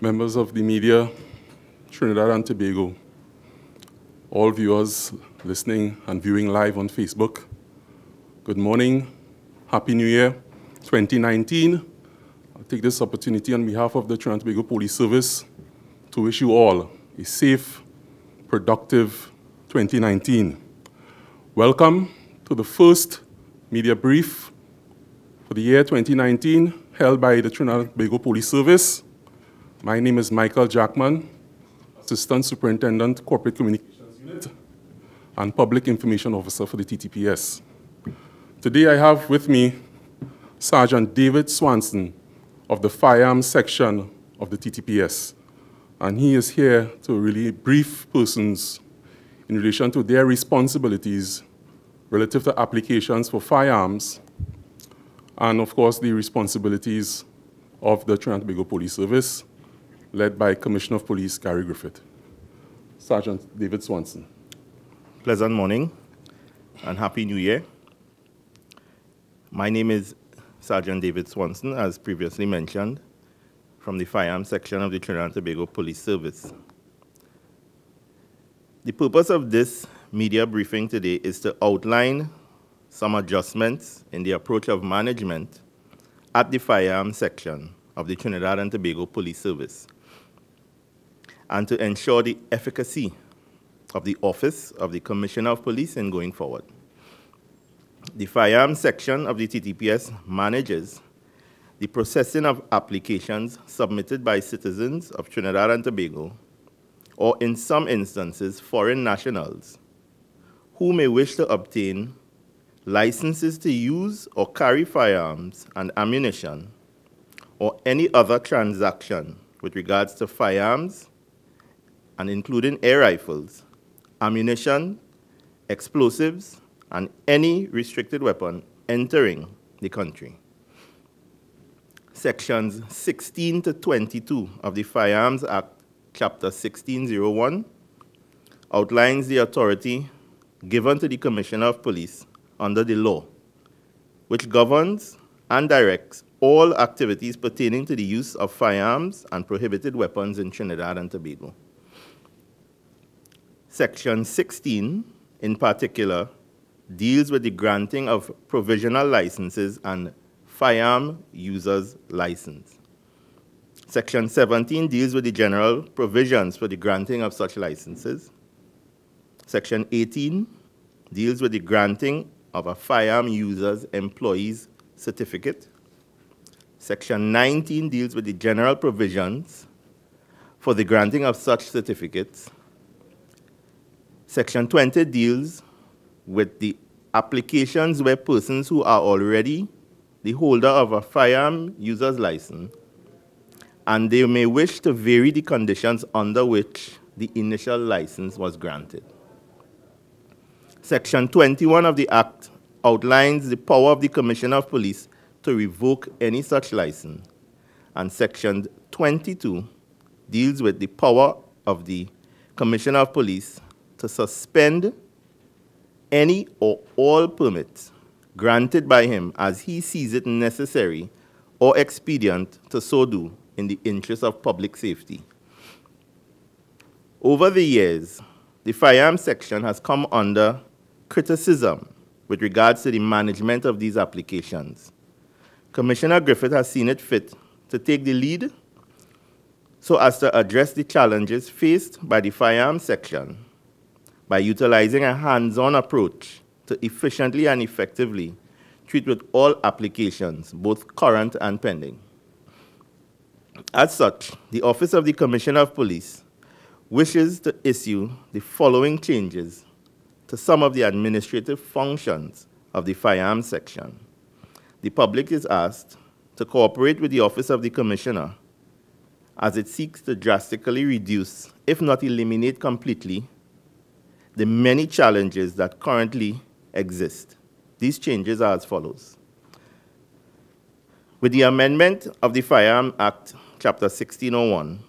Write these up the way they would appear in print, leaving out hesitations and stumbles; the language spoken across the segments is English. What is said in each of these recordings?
members of the media, Trinidad and Tobago, all viewers listening and viewing live on Facebook, good morning, Happy New Year 2019. I'll take this opportunity on behalf of the Trinidad and Tobago Police Service to wish you all a safe, productive 2019. Welcome to the first media brief for the year 2019 held by the Trinidad and Tobago Police Service. My name is Michael Jackman, Assistant Superintendent, Corporate Communications Unit and Public Information Officer for the TTPS. Today I have with me Sergeant David Swanson of the Firearms section of the TTPS. And he is here to really brief persons in relation to their responsibilities relative to applications for firearms and, of course, the responsibilities of the Trinidad and Tobago Police Service, led by Commissioner of Police Gary Griffith. Sergeant David Swanson. Pleasant morning and Happy New Year. My name is Sergeant David Swanson, as previously mentioned, from the Firearms section of the Trinidad and Tobago Police Service. The purpose of this media briefing today is to outline some adjustments in the approach of management at the Firearms section of the Trinidad and Tobago Police Service, and to ensure the efficacy of the Office of the Commissioner of Police in going forward. The Firearms section of the TTPS manages the processing of applications submitted by citizens of Trinidad and Tobago, or in some instances, foreign nationals, who may wish to obtain licenses to use or carry firearms and ammunition, or any other transaction with regards to firearms, and including air rifles, ammunition, explosives, and any restricted weapon entering the country. Sections 16 to 22 of the Firearms Act, Chapter 1601, outlines the authority given to the Commissioner of Police under the law, which governs and directs all activities pertaining to the use of firearms and prohibited weapons in Trinidad and Tobago. Section 16, in particular, deals with the granting of provisional licenses and firearm user's license. Section 17 deals with the general provisions for the granting of such licenses. Section 18 deals with the granting of a firearm user's employee's certificate. Section 19 deals with the general provisions for the granting of such certificates. Section 20 deals with the applications where persons who are already the holder of a firearm user's license, and they may wish to vary the conditions under which the initial license was granted. Section 21 of the Act outlines the power of the Commissioner of Police to revoke any such license, and Section 22 deals with the power of the Commissioner of Police to suspend any or all permits granted by him as he sees it necessary or expedient to so do in the interest of public safety. Over the years, the Firearms section has come under criticism with regards to the management of these applications. Commissioner Griffith has seen it fit to take the lead so as to address the challenges faced by the Firearms section by utilizing a hands-on approach to efficiently and effectively treat with all applications, both current and pending. As such, the Office of the Commissioner of Police wishes to issue the following changes to some of the administrative functions of the Firearms section. The public is asked to cooperate with the Office of the Commissioner as it seeks to drastically reduce, if not eliminate completely, the many challenges that currently exist. These changes are as follows. With the amendment of the Firearms Act, Chapter 1601,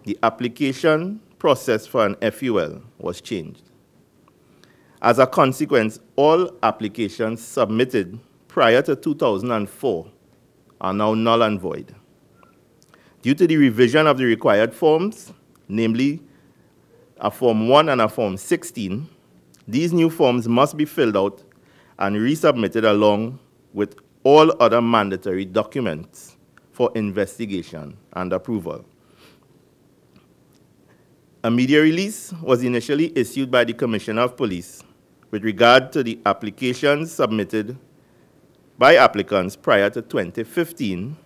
the application process for an FUL was changed. As a consequence, all applications submitted prior to 2004 are now null and void. Due to the revision of the required forms, namely a Form 1 and a Form 16, these new forms must be filled out and resubmitted along with all other mandatory documents for investigation and approval. A media release was initially issued by the Commissioner of Police with regard to the applications submitted by applicants prior to 2015,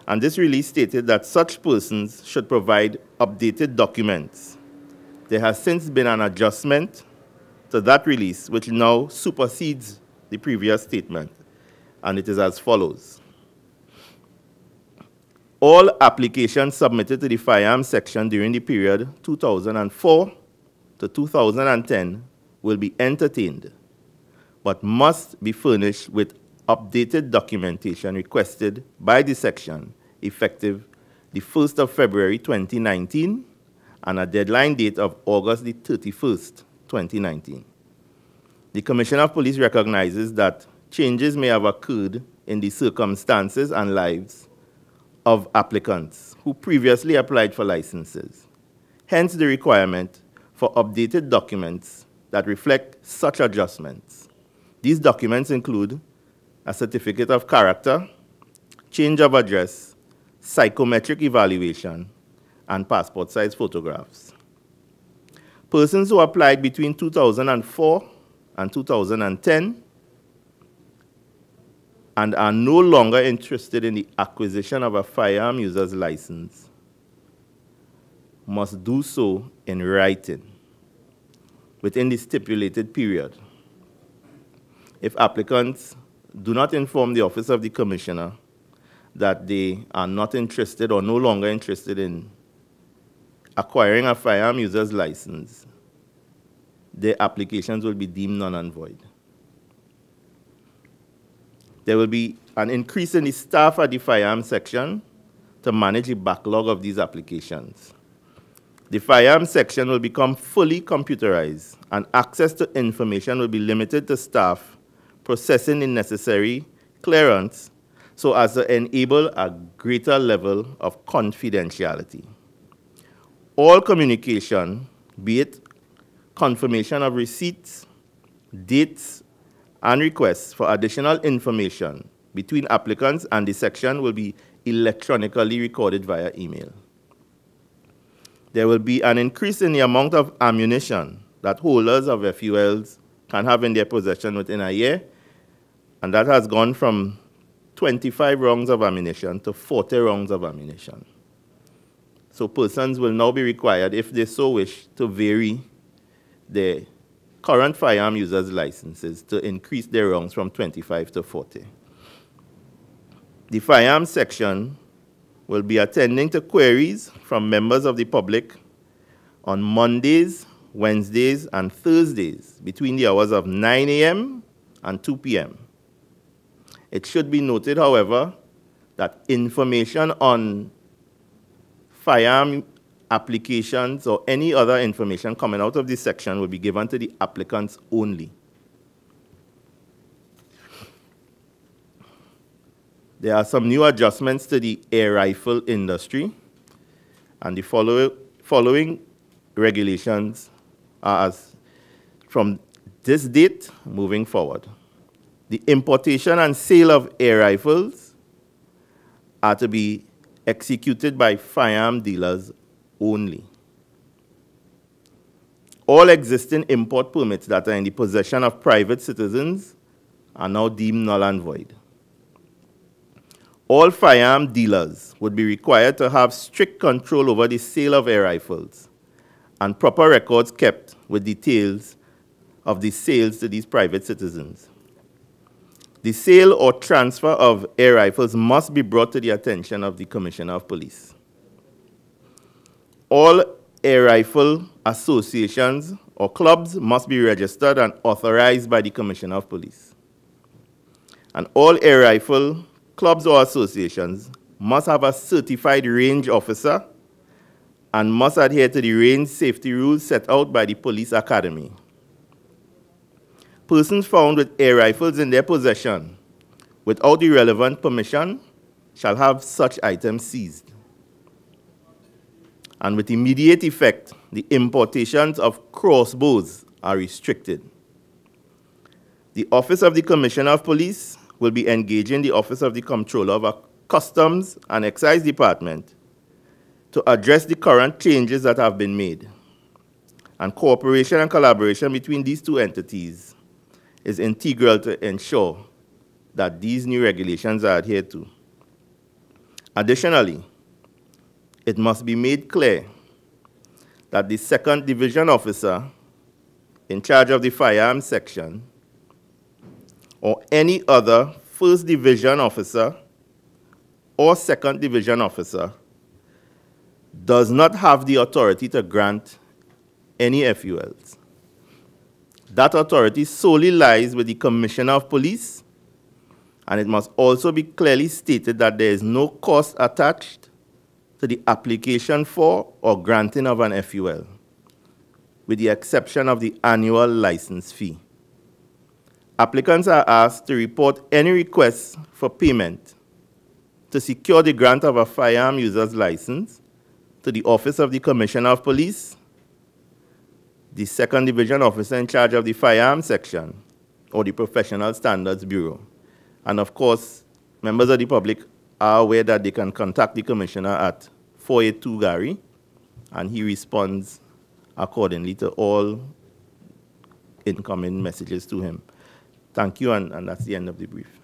and this release stated that such persons should provide updated documents. There has since been an adjustment to that release, which now supersedes the previous statement, and it is as follows. All applications submitted to the Firearms section during the period 2004 to 2010 will be entertained, but must be furnished with updated documentation requested by the section effective the 1st of February 2019 and a deadline date of August the 31st, 2019. The Commissioner of Police recognizes that changes may have occurred in the circumstances and lives of applicants who previously applied for licenses. Hence the requirement for updated documents that reflect such adjustments. These documents include a certificate of character, change of address, psychometric evaluation, and passport-size photographs. Persons who applied between 2004 and 2010 and are no longer interested in the acquisition of a firearm user's license must do so in writing within the stipulated period. If applicants do not inform the Office of the Commissioner that they are not interested or no longer interested in acquiring a firearm user's license, their applications will be deemed null and void. There will be an increase in the staff at the Firearms section to manage the backlog of these applications. The Firearms section will become fully computerized, and access to information will be limited to staff processing the necessary clearance so as to enable a greater level of confidentiality. All communication, be it confirmation of receipts, dates, and requests for additional information between applicants and the section will be electronically recorded via email. There will be an increase in the amount of ammunition that holders of FULs can have in their possession within a year, and that has gone from 25 rounds of ammunition to 40 rounds of ammunition. So persons will now be required, if they so wish, to vary their current firearm users' licenses to increase their rounds from 25 to 40. The Firearms section will be attending to queries from members of the public on Mondays, Wednesdays, and Thursdays between the hours of 9 a.m. and 2 p.m. It should be noted, however, that information on firearm applications or any other information coming out of this section will be given to the applicants only. There are some new adjustments to the air rifle industry, and the following regulations are as from this date moving forward. The importation and sale of air rifles are to be executed by firearm dealers only. All existing import permits that are in the possession of private citizens are now deemed null and void. All firearm dealers would be required to have strict control over the sale of air rifles and proper records kept with details of the sales to these private citizens. The sale or transfer of air rifles must be brought to the attention of the Commissioner of Police. All air rifle associations or clubs must be registered and authorized by the Commissioner of Police. And all air rifle clubs or associations must have a certified range officer and must adhere to the range safety rules set out by the Police Academy. Persons found with air rifles in their possession without the relevant permission shall have such items seized. and with immediate effect, the importations of crossbows are restricted. The Office of the Commissioner of Police will be engaging the Office of the Comptroller of Customs and Excise Department to address the current changes that have been made. And cooperation and collaboration between these two entities is integral to ensure that these new regulations are adhered to. Additionally, it must be made clear that the second division officer in charge of the firearms section or any other first division officer or second division officer does not have the authority to grant any FULs. That authority solely lies with the Commissioner of Police, and it must also be clearly stated that there is no cost attached to the application for or granting of an FUL, with the exception of the annual license fee. Applicants are asked to report any requests for payment to secure the grant of a firearm user's license to the Office of the Commissioner of Police, the second division officer in charge of the firearms section, or the Professional Standards Bureau. And of course, members of the public are aware that they can contact the Commissioner at 482 Gary, and he responds accordingly to all incoming messages to him. Thank you, and that's the end of the brief.